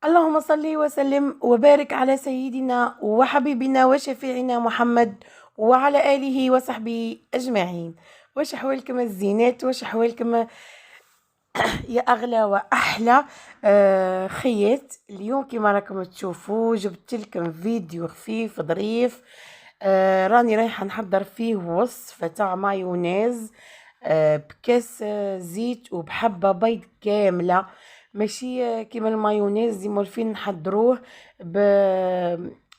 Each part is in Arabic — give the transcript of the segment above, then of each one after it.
اللهم صل وسلم وبارك على سيدنا وحبيبنا وشفيعنا محمد وعلى آله وصحبه أجمعين. واش أحوالكم الزينات؟ واش أحوالكم يا أغلى وأحلى خيات؟ اليوم كما راكم تشوفوا جبت لكم فيديو خفيف ظريف. راني رايحة نحضر فيه وصفة تاع مايونيز بكاس زيت وبحبة بيض كاملة، ماشي كيما المايونيز ديما فين نحضروه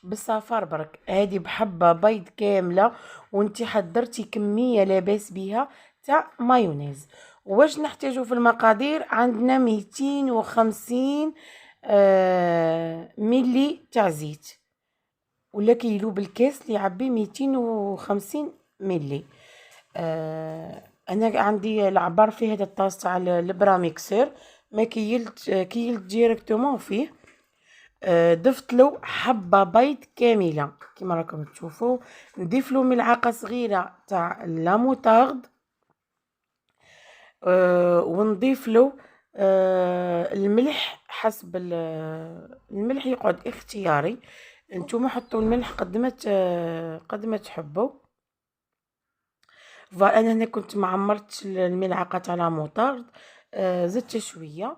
بالصفار برك. هذه بحبة بيض كاملة وانتي حضرتي كمية لاباس بها تاع مايونيز. واش نحتاجو في المقادير؟ عندنا 250 ملي تاع زيت، ولا كيلو بالكاس اللي يعبي 250 ملي. انا عندي العبار في هذا الطاس تاع البرا ميكسر، ما كيلت ديريكتومون فيه. ضفت له حبه بيض كامله كما راكم تشوفوا، نضيف له ملعقه صغيره تاع لا موتارد، ونضيف له الملح حسب الملح يقعد اختياري، نتوما حطوا الملح قد ما تحبوا. فانا هنا كنت معمرت الملعقه تاع لا موطارد، زدت شويه،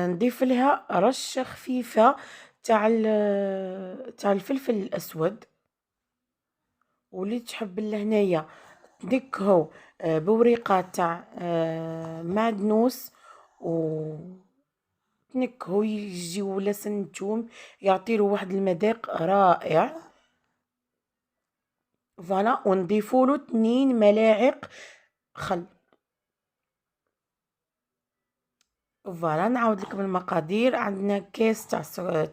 نضيف لها رشه خفيفه تاع الفلفل الاسود، واللي تحب لهنايا تنكهو بوريقات تاع معدنوس، و تنكهو يجيو لسن الثوم يعطيله واحد المذاق رائع. فوالا، ونضيفوله 2 ملاعق خل. فوالا، نعاود لكم المقادير. عندنا كاس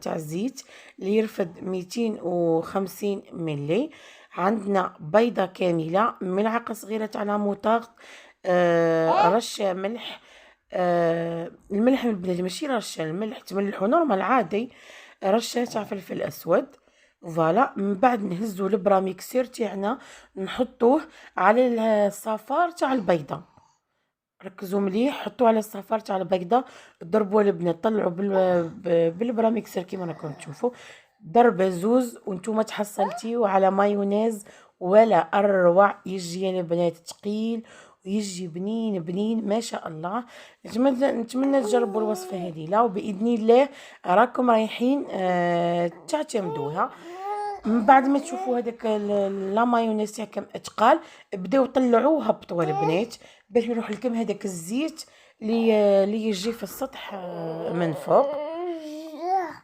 تاع زيت اللي يرفد 250 ملي، عندنا بيضة كاملة، ملعقة صغيرة تاع لا موطارد، رشة ملح، الملح من البلاد ماشي رشة الملح تملحو نورمال عادي، رشة تاع فلفل اسود. فوالا، من بعد نهزو البرا ميكسير تاعنا نحطوه على الصفار تاع البيضة. ركزوا مليح، حطوه على الصفار تاع البيضة، ضربوا البنات، طلعوا بالبرا ميكسر كيما راكم تشوفوا، ضربة زوز وانتوما تحصلتيو على مايونيز ولا اروع. يجي يا البنات تقيل ويجي بنين بنين ما شاء الله. نتمنى تجربوا الوصفة هذه لا، وبإذن الله راكم رايحين تعتمدوها. من بعد ما تشوفوا هذاك لا مايونيز تاعكم اتقال، بداو طلعوه هبطوا البنات باش يروح لكم هذاك الزيت اللي يجي في السطح من فوق.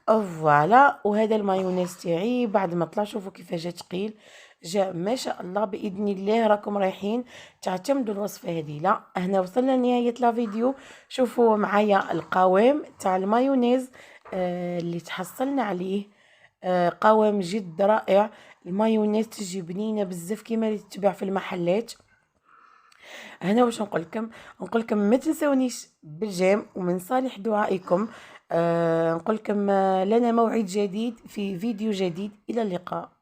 فوالا، وهذا المايونيز تاعي بعد ما طلع شوفوا كيف جا ثقيل، جا ما شاء الله. باذن الله راكم رايحين تعتمدوا الوصفه هذه. لا، هنا وصلنا لنهايه لا فيديو. شوفوا معايا القوام تاع المايونيز اللي تحصلنا عليه، قوام جد رائع. المايونيز تجي بنينه بزاف كيما اللي تتباع في المحلات. هنا واش نقولكم ما تنسونيش بالجيم ومن صالح دعائكم. نقولكم لنا موعد جديد في فيديو جديد. الى اللقاء.